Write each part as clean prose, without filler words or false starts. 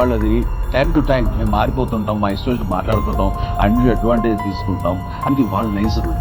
వాళ్ళది time to time మేము మారిపోతుంటాం, మా ఇష్టం మాట్లాడుతుంటాం, అన్ని అడ్వాంటేజ్ తీసుకుంటాం. అంటే వాళ్ళ నైజరు.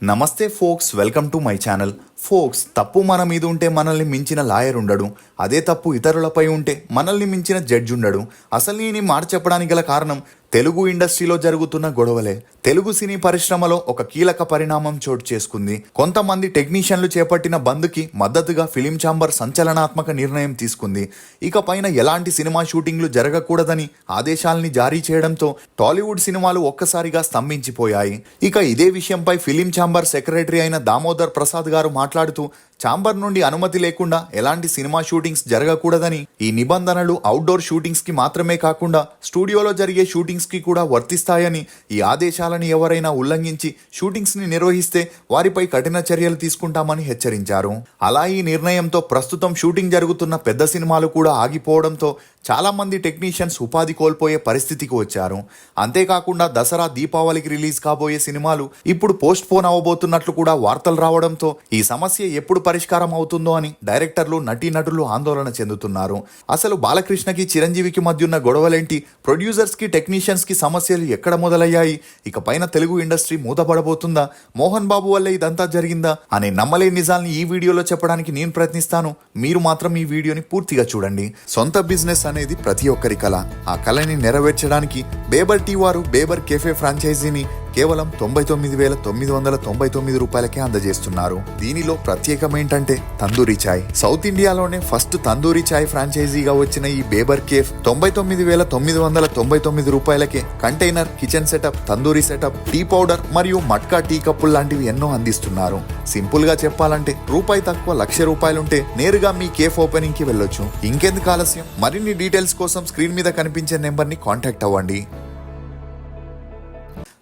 నమస్తే folks, welcome to my channel. Folks, తప్పు మన మీద ఉంటే మనల్ని మించిన లాయర్ ఉండడు. అదే తప్పు ఇతరులపై ఉంటే మనల్ని మించిన జడ్జి ఉండడు. అసలు నేను మాట చెప్పడానికి గల కారణం తెలుగు ఇండస్ట్రీలో జరుగుతున్న గొడవలే. తెలుగు సినీ పరిశ్రమలో ఒక కీలక పరిణామం చోటు చేసుకుంది. కొంతమంది టెక్నీషియన్లు చేపట్టిన బంద్కి మద్దతుగా ఫిలిం ఛాంబర్ సంచలనాత్మక నిర్ణయం తీసుకుంది. ఇక పైన ఎలాంటి సినిమా షూటింగ్లు జరగకూడదని ఆదేశాలని జారీ చేయడంతో టాలీవుడ్ సినిమాలు ఒక్కసారిగా స్తంభించిపోయాయి. ఇక ఇదే విషయంపై ఫిలిం ఛాంబర్ సెక్రటరీ అయిన దామోదర్ ప్రసాద్ గారు మాట్లాడుతూ ఛాంబర్ నుండి అనుమతి లేకుండా ఎలాంటి సినిమా షూటింగ్స్ జరగకూడదని, ఈ నిబంధనలు అవుట్డోర్ షూటింగ్స్ కి మాత్రమే కాకుండా స్టూడియోలో జరిగే షూటింగ్స్ కి కూడా వర్తిస్తాయని, ఈ ఆదేశాలను ఎవరైనా ఉల్లంఘించి షూటింగ్స్ ని నిర్వహిస్తే వారిపై కఠిన చర్యలు తీసుకుంటామని హెచ్చరించారు. అలా ఈ నిర్ణయంతో ప్రస్తుతం షూటింగ్ జరుగుతున్న పెద్ద సినిమాలు కూడా ఆగిపోవడంతో చాలా మంది టెక్నీషియన్స్ ఉపాధి కోల్పోయే పరిస్థితికి వచ్చారు. అంతేకాకుండా దసరా, దీపావళికి రిలీజ్ కాబోయే సినిమాలు ఇప్పుడు పోస్ట్ పోన్ అవ్వబోతున్నట్లు కూడా వార్తలు రావడంతో ఈ సమస్య ఎప్పుడు పరిష్కారం అవుతుందో అని డైరెక్టర్లు, నటీనటులు ఆందోళన చెందుతున్నారు. అసలు బాలకృష్ణకి, చిరంజీవికి మధ్య ఉన్న గొడవలేంటి? ప్రొడ్యూసర్స్ కి, టెక్నీషియన్స్ కి సమస్యలు ఎక్కడ మొదలయ్యాయి? ఇక పైన తెలుగు ఇండస్ట్రీ మూతపడబోతుందా? మోహన్ బాబు వల్లే ఇదంతా జరిగిందా అనే నమ్మలేని నిజాల్ని ఈ వీడియోలో చెప్పడానికి నేను ప్రయత్నిస్తాను. మీరు మాత్రం ఈ వీడియోని పూర్తిగా చూడండి. సొంత బిజినెస్ అనేది ప్రతి ఒక్కరి కళ. ఆ కళని నెరవేర్చడానికి బేబర్ టీ వారు బేబర్ కేఫే ఫ్రాంచైజీని కేవలం 99,999 రూపాయలకే అందజేస్తున్నారు. దీనిలో ప్రత్యేకం ఏంటంటే తందూరి చాయ్. సౌత్ ఇండియాలోనే ఫస్ట్ తందూరి చాయ్ ఫ్రాంచైజీగా వచ్చిన ఈ బేబర్ కేఫ్ 99,999 రూపాయలకే container, kitchen setup, tandoori setup, tea powder మరియు మట్కా టీ కప్పులు లాంటివి ఎన్నో అందిస్తున్నారు. సింపుల్ గా చెప్పాలంటే రూపాయి తక్కువ ₹1,00,000 నేరుగా మీ కేఫ్ ఓపెనింగ్ కి వెళ్ళొచ్చు. ఇంకెందుకు ఆలస్యం? మరిన్ని డీటెయిల్స్ కోసం స్క్రీన్ మీద కనిపించే నెంబర్ ని కాంటాక్ట్ అవ్వండి.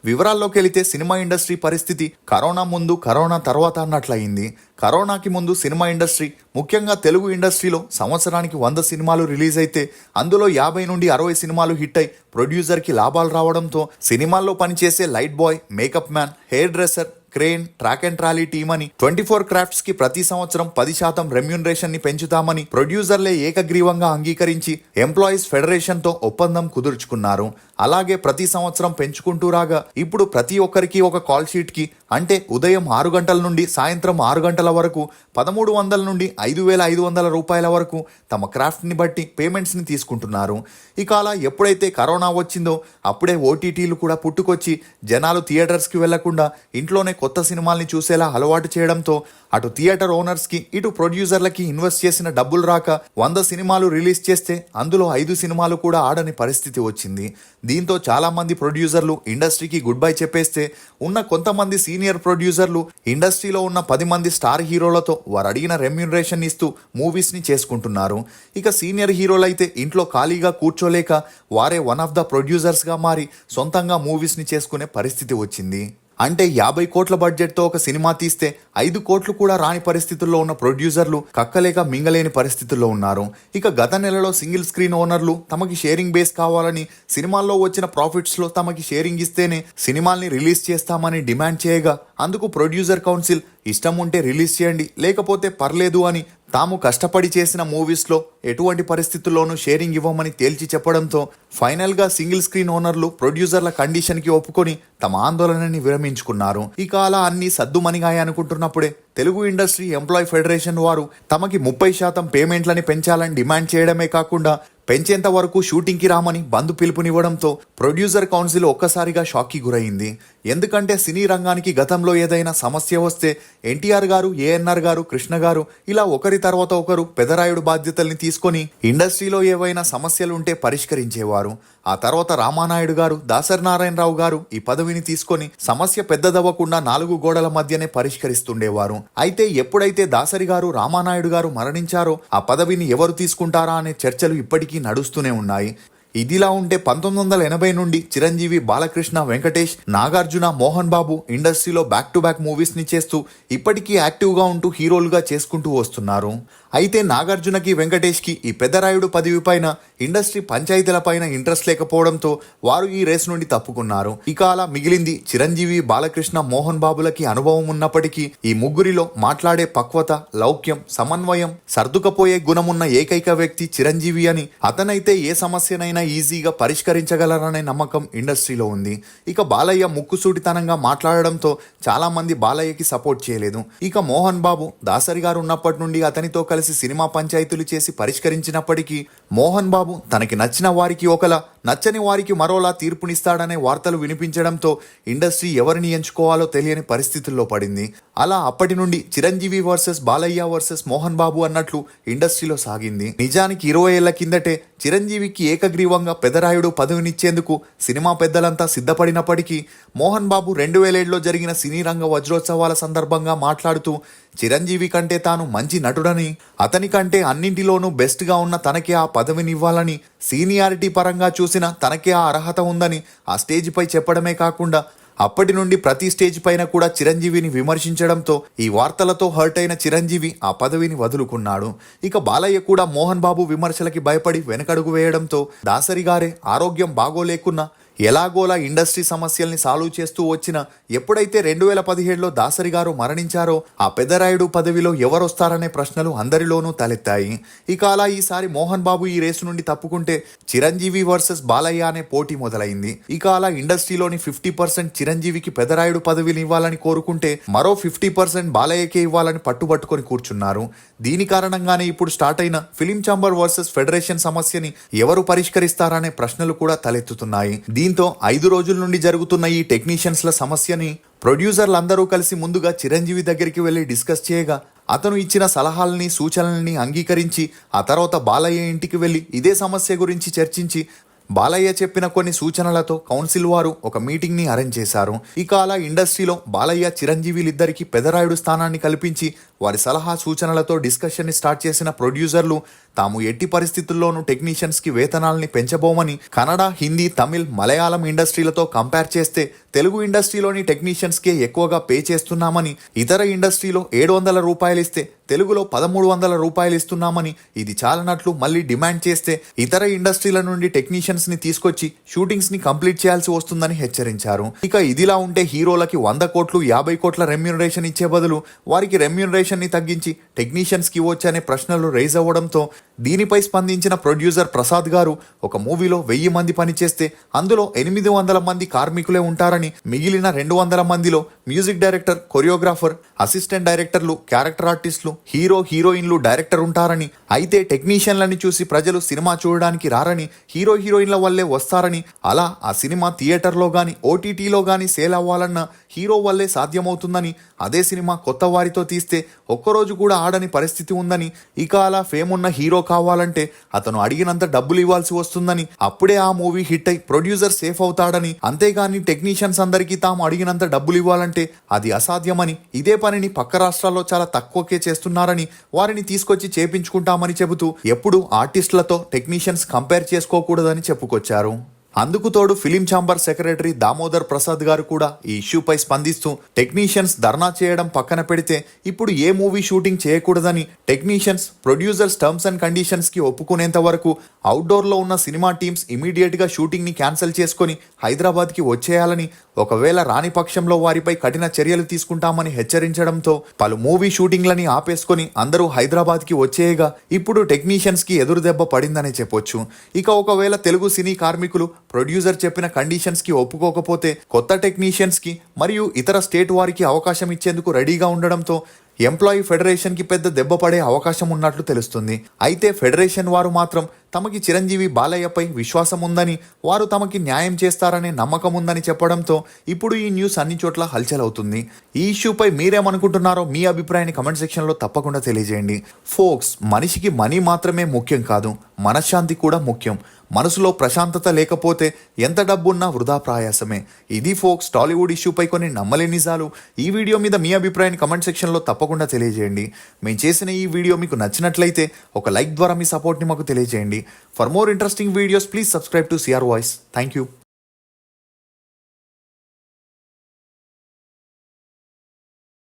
వివరాల్లోకి వెళితే సినిమా ఇండస్ట్రీ పరిస్థితి కరోనా ముందు, కరోనా తర్వాత అన్నట్లయింది. కరోనాకి ముందు సినిమా ఇండస్ట్రీ, ముఖ్యంగా తెలుగు ఇండస్ట్రీలో సంవత్సరానికి 100 సినిమాలు రిలీజ్ అయితే అందులో 50 నుండి 60 సినిమాలు హిట్ అయి ప్రొడ్యూసర్కి లాభాలు రావడంతో సినిమాల్లో పనిచేసే light bye, makeup man, hair dresser, crane, track and trolley team అని 24 క్రాఫ్ట్స్ కి ప్రతి సంవత్సరం 10% రెమ్యూనరేషన్ ని పెంచుతామని ప్రొడ్యూసర్లే ఏకగ్రీవంగా అంగీకరించి ఎంప్లాయీస్ ఫెడరేషన్ తో ఒప్పందం కుదుర్చుకున్నారు. అలాగే ప్రతి సంవత్సరం పెంచుకుంటూ రాగా ఇప్పుడు ప్రతి ఒక్కరికి ఒక కాల్ షీట్ కి, అంటే ఉదయం 6 గంటల నుండి సాయంత్రం 6 గంటల వరకు 1,300 నుండి 5,500 రూపాయల వరకు తమ క్రాఫ్ట్ ని బట్టి పేమెంట్స్ ని తీసుకుంటున్నారు. ఇక అలా ఎప్పుడైతే కరోనా వచ్చిందో అప్పుడే ఓటీటీలు కూడా పుట్టుకొచ్చి జనాలు థియేటర్స్ కి వెళ్లకుండా ఇంట్లోనే కొత్త సినిమాల్ని చూసేలా అలవాటు చేయడంతో అటు థియేటర్ ఓనర్స్ కి, ఇటు ప్రొడ్యూసర్లకి ఇన్వెస్ట్ చేసిన డబ్బులు రాక 100 సినిమాలు రిలీజ్ చేస్తే అందులో 5 సినిమాలు కూడా ఆడని పరిస్థితి వచ్చింది. దీంతో చాలా మంది ప్రొడ్యూసర్లు ఇండస్ట్రీకి గుడ్ బై చెప్పేస్తే ఉన్న కొంతమంది సీనియర్ ప్రొడ్యూసర్లు ఇండస్ట్రీలో ఉన్న 10 మంది స్టార్ హీరోలతో వారు అడిగిన రెమ్యూనరేషన్ ఇస్తూ మూవీస్ ని చేసుకుంటున్నారు. ఇక సీనియర్ హీరోలు అయితే ఇంట్లో ఖాళీగా కూర్చోలేక వారే వన్ ఆఫ్ ద ప్రొడ్యూసర్స్ గా మారి సొంతంగా మూవీస్ ని చేసుకునే పరిస్థితి వచ్చింది. అంటే 50 కోట్ల బడ్జెట్తో ఒక సినిమా తీస్తే 5 కోట్లు కూడా రాని పరిస్థితుల్లో ఉన్న ప్రొడ్యూసర్లు కక్కలేక మింగలేని పరిస్థితుల్లో ఉన్నారు. ఇక గత నెలలో సింగిల్ స్క్రీన్ ఓనర్లు తమకి షేరింగ్ బేస్ కావాలని, సినిమాల్లో వచ్చిన ప్రాఫిట్స్ లో తమకి షేరింగ్ ఇస్తేనే సినిమాల్ని రిలీజ్ చేస్తామని డిమాండ్ చేయగా అందుకు ప్రొడ్యూసర్ కౌన్సిల్ ఇష్టం ఉంటే రిలీజ్ చేయండి, లేకపోతే పర్లేదు అని తాము కష్టపడి చేసిన మూవీస్లో ఎటువంటి పరిస్థితుల్లోనూ షేరింగ్ ఇవ్వమని తేల్చి చెప్పడంతో ఫైనల్గా సింగిల్ స్క్రీన్ ఓనర్లు ప్రొడ్యూసర్ల కండిషన్కి ఒప్పుకొని తమ ఆందోళనని విరమించుకున్నారు. ఇక అలా అన్ని సద్దుమణిగాయ అనుకుంటున్నప్పుడే తెలుగు ఇండస్ట్రీ ఎంప్లాయీ ఫెడరేషన్ వారు తమకి 30% పేమెంట్లని పెంచాలని డిమాండ్ చేయడమే కాకుండా పెంచేంత వరకు షూటింగ్కి రామని బంద్ పిలుపునివ్వడంతో ప్రొడ్యూసర్ కౌన్సిల్ ఒక్కసారిగా షాక్కి గురైంది. ఎందుకంటే సినీ రంగానికి గతంలో ఏదైనా సమస్య వస్తే ఎన్టీఆర్ గారు, ఏఎన్ఆర్ గారు, కృష్ణ గారు ఇలా ఒకరి తర్వాత ఒకరు పెదరాయుడు బాధ్యతల్ని తీసుకొని ఇండస్ట్రీలో ఏవైనా సమస్యలుంటే పరిష్కరించేవారు. ఆ తర్వాత రామానాయుడు గారు, దాసరి నారాయణరావు గారు ఈ పదవిని తీసుకొని సమస్య పెద్దదవ్వకుండా 4 గోడల మధ్యనే పరిష్కరిస్తుండేవారు. అయితే ఎప్పుడైతే దాసరి గారు, రామానాయుడు గారు మరణించారో ఆ పదవిని ఎవరు తీసుకుంటారా అనే చర్చలు ఇప్పటికీ నడుస్తూనే ఉన్నాయి. ఇదిలా ఉంటే 1980 నుండి చిరంజీవి, బాలకృష్ణ, వెంకటేష్, నాగార్జున, మోహన్ బాబు ఇండస్ట్రీలో బ్యాక్ టు బ్యాక్ మూవీస్ ని చేస్తూ ఇప్పటికీ యాక్టివ్గా ఉంటూ హీరోలుగా చేసుకుంటూ వస్తున్నారు. అయితే నాగార్జునకి, వెంకటేష్కి ఈ పెద్దరాయుడు పదవి పైన, ఇండస్ట్రీ పంచాయతీల పైన ఇంట్రెస్ట్ లేకపోవడంతో వారు ఈ రేస్ నుండి తప్పుకున్నారు. ఇక అలా మిగిలింది చిరంజీవి, బాలకృష్ణ, మోహన్ బాబులకి అనుభవం ఉన్నప్పటికీ ఈ ముగ్గురిలో మాట్లాడే పక్వత, లౌక్యం, సమన్వయం, సర్దుకపోయే గుణమున్న ఏకైక వ్యక్తి చిరంజీవి అని, అతనైతే ఏ సమస్యనైనా ఈజీగా పరిష్కరించగలరనే నమ్మకం ఇండస్ట్రీలో ఉంది. ఇక బాలయ్య ముక్కుసూటితనంగా మాట్లాడడంతో చాలా మంది బాలయ్యకి సపోర్ట్ చేయలేదు. ఇక మోహన్ బాబు దాసరి గారు ఉన్నప్పటి నుండి అతనితో కలిసి సినిమా పంచాయతీలు చేసి పరిష్కరించినప్పటికీ మోహన్ బాబు తనకి నచ్చిన వారికి ఒకలా, నచ్చని వారికి మరోలా తీర్పునిస్తాడనే వార్తలు వినిపించడంతో ఇండస్ట్రీ ఎవరిని ఎంచుకోవాలో తెలియని పరిస్థితుల్లో పడింది. అలా అప్పటి నుండి చిరంజీవి వర్సెస్ బాలయ్య వర్సెస్ మోహన్ బాబు అన్నట్లు ఇండస్ట్రీలో సాగింది. నిజానికి 20 ఏళ్ల కిందటే చిరంజీవికి ఏకగ్రీవంగా పెదరాయుడు పదవినిచ్చేందుకు సినిమా పెద్దలంతా సిద్ధపడినప్పటికీ మోహన్ బాబు 2007లో జరిగిన సినీ రంగ వజ్రోత్సవాల సందర్భంగా మాట్లాడుతూ చిరంజీవి కంటే తాను మంచి నటుడని, అతని కంటే అన్నింటిలోనూ బెస్ట్గా ఉన్న తనకే ఆ పదవినివ్వాలని, సీనియారిటీ పరంగా చూసినా తనకే ఆ అర్హత ఉందని ఆ స్టేజ్పై చెప్పడమే కాకుండా అప్పటి నుండి ప్రతి స్టేజ్ పైన కూడా చిరంజీవిని విమర్శించడంతో ఈ వార్తలతో హర్ట్ అయిన చిరంజీవి ఆ పదవిని వదులుకున్నాడు. ఇక బాలయ్య కూడా మోహన్ బాబు విమర్శలకి భయపడి వెనకడుగు వేయడంతో దాసరి గారే ఆరోగ్యం బాగోలేకున్నా ఎలాగోలా ఇండస్ట్రీ సమస్యల్ని సాల్వ్ చేస్తూ వచ్చిన ఎప్పుడైతే 2017లో దాసరి గారు మరణించారో ఆ పెద్దరాయుడు పదవిలో ఎవరొస్తారనే ప్రశ్నలు అందరిలోనూ తలెత్తాయి. ఇక అలా ఈసారి మోహన్ బాబు ఈ రేసు నుండి తప్పుకుంటే చిరంజీవి వర్సెస్ బాలయ్య అనే పోటీ మొదలైంది. ఇక అలా ఇండస్ట్రీలోని 50% చిరంజీవికి పెద్దరాయుడు పదవిని ఇవ్వాలని కోరుకుంటే మరో 50% బాలయ్యకే ఇవ్వాలని పట్టుబట్టుకొని కూర్చున్నారు. దీని కారణంగానే ఇప్పుడు స్టార్ట్ అయిన ఫిలిం ఛాంబర్ వర్సెస్ ఫెడరేషన్ సమస్యని ఎవరు పరిష్కరిస్తారనే ప్రశ్నలు కూడా తలెత్తుతున్నాయి. దీంతో 5 రోజుల నుండి జరుగుతున్న ఈ టెక్నీషియన్స్ల సమస్యని ప్రొడ్యూసర్లందరూ కలిసి ముందుగా చిరంజీవి దగ్గరికి వెళ్లి డిస్కస్ చేయగా అతను ఇచ్చిన సలహాలని, సూచనల్ని అంగీకరించి ఆ తర్వాత బాలయ్య ఇంటికి వెళ్లి ఇదే సమస్య గురించి చర్చించి బాలయ్య చెప్పిన కొన్ని సూచనలతో కౌన్సిల్ వారు ఒక మీటింగ్ ని అరేంజ్ చేశారు. ఇక అలా ఇండస్ట్రీలో బాలయ్య, చిరంజీవిలిద్దరికి పెదరాయుడు స్థానాన్ని కల్పించి వారి సలహా సూచనలతో డిస్కషన్ ని స్టార్ట్ చేసిన ప్రొడ్యూసర్లు తాము ఎట్టి పరిస్థితుల్లోనూ టెక్నీషియన్స్ కి వేతనాల్ని పెంచబోమని, కన్నడ, హిందీ, తమిళ్, మలయాళం ఇండస్ట్రీలతో కంపేర్ చేస్తే తెలుగు ఇండస్ట్రీలోని టెక్నీషియన్స్ కే ఎక్కువగా పే చేస్తున్నామని, ఇతర ఇండస్ట్రీలో 700 రూపాయలు ఇస్తే తెలుగులో 1300 రూపాయలు ఇస్తున్నామని, ఇది చాలనట్లు మళ్ళీ డిమాండ్ చేస్తే ఇతర ఇండస్ట్రీల నుండి టెక్నీషియన్స్ ని తీసుకొచ్చి షూటింగ్స్ ని కంప్లీట్ చేయాల్సి వస్తుందని హెచ్చరించారు. ఇక ఇదిలా ఉంటే హీరోలకి 100 కోట్లు 50 కోట్ల రెమ్యూనరేషన్ ఇచ్చే బదులు వారికి రెమ్యూనరేషన్ ని తగ్గించి టెక్నీషియన్స్ కి ఇవ్వచ్చు అనే ప్రశ్నలు రైజ్ అవ్వడంతో దీనిపై స్పందించిన ప్రొడ్యూసర్ ప్రసాద్ గారు ఒక మూవీలో 1000 మంది పనిచేస్తే అందులో 800 మంది కార్మికులే ఉంటారని, మిగిలిన 200 మందిలో మ్యూజిక్ డైరెక్టర్, కొరియోగ్రాఫర్, అసిస్టెంట్ డైరెక్టర్లు, క్యారెక్టర్ ఆర్టిస్టులు, హీరో, హీరోయిన్లు, డైరెక్టర్ ఉంటారని, అయితే టెక్నీషియన్లని చూసి ప్రజలు సినిమా చూడడానికి రారని, హీరో హీరోయిన్ల వల్లే వస్తారని, అలా ఆ సినిమా థియేటర్లో గాని ఓటీటీలో గాని సేల్ అవ్వాలన్నా హీరో వల్లే సాధ్యమవుతుందని, అదే సినిమా కొత్త వారితో తీస్తే ఒక్కరోజు కూడా ఆడని పరిస్థితి ఉందని, ఇక అలా ఫేమ్ ఉన్న హీరో కావాలంటే అతను అడిగినంత డబ్బులు ఇవ్వాల్సి వస్తుందని, అప్పుడే ఆ మూవీ హిట్ అయి ప్రొడ్యూసర్ సేఫ్ అవుతాడని, అంతేగాని టెక్నీషియన్స్ అందరికీ తాము అడిగినంత డబ్బులు ఇవ్వాలంటే అది అసాధ్యమని, ఇదే పనిని పక్క రాష్ట్రాల్లో చాలా తక్కువకే చేస్తున్నారని, వారిని తీసుకొచ్చి చేపించుకుంటామని చెబుతూ ఎప్పుడు ఆర్టిస్టులతో టెక్నీషియన్స్ కంపేర్ చేసుకోకూడదని చెప్పుకొచ్చారు. అందుకు తోడు film chamber secretary Damodar Prasad గారు కూడా ఈ ఇష్యూపై స్పందిస్తూ టెక్నీషియన్స్ ధర్నా చేయడం పక్కన పెడితే ఇప్పుడు ఏ మూవీ షూటింగ్ చేయకూడదని, technicians, producers terms and conditions కి ఒప్పుకునేంత వరకు అవుట్డోర్ లో ఉన్న సినిమా టీమ్స్ ఇమీడియట్ గా షూటింగ్ ని క్యాన్సిల్ చేసుకుని హైదరాబాద్ కి వచ్చేయాలని, ఒకవేళ రాని పక్షంలో వారిపై కఠిన చర్యలు తీసుకుంటామని హెచ్చరించడంతో పలు మూవీ షూటింగ్లని ఆపేసుకొని అందరూ హైదరాబాద్ కి వచ్చేయగా ఇప్పుడు టెక్నీషియన్స్ కి ఎదురుదెబ్బ పడిందనే చెప్పొచ్చు. ఇక ఒకవేళ తెలుగు సినీ కార్మికులు ప్రొడ్యూసర్ చెప్పిన కండిషన్స్ కి ఒప్పుకోకపోతే కొత్త టెక్నీషియన్స్ కి మరియు ఇతర స్టేట్ వారికి అవకాశం ఇచ్చేందుకు రెడీగా ఉండడంతో ఎంప్లాయీ ఫెడరేషన్ కి పెద్ద దెబ్బ పడే అవకాశం ఉన్నట్లు తెలుస్తుంది. అయితే ఫెడరేషన్ వారు మాత్రం తమకి చిరంజీవి, బాలయ్యపై విశ్వాసం ఉందని, వారు తమకి న్యాయం చేస్తారనే నమ్మకం ఉందని చెప్పడంతో ఇప్పుడు ఈ న్యూస్ అన్ని చోట్ల హల్చల్ అవుతుంది. ఈ ఇష్యూపై మీరేమనుకుంటున్నారో మీ అభిప్రాయాన్ని కమెంట్ సెక్షన్లో తప్పకుండా తెలియజేయండి. ఫోక్స్, మనిషికి మనీ మాత్రమే ముఖ్యం కాదు, మనశ్శాంతి కూడా ముఖ్యం. మనసులో ప్రశాంతత లేకపోతే ఎంత డబ్బున్నా వృధా ప్రయాసమే. ఇది ఫోక్స్ టాలీవుడ్ ఇష్యూపై కొన్ని నమ్మలేని నిజాలు. ఈ వీడియో మీద మీ అభిప్రాయాన్ని కమెంట్ సెక్షన్లో తప్పకుండా తెలియజేయండి. మేము చేసిన ఈ వీడియో మీకు నచ్చినట్లయితే ఒక లైక్ ద్వారా మీ సపోర్ట్ని మాకు తెలియజేయండి. For more interesting videos please subscribe to CR voice. Thank you.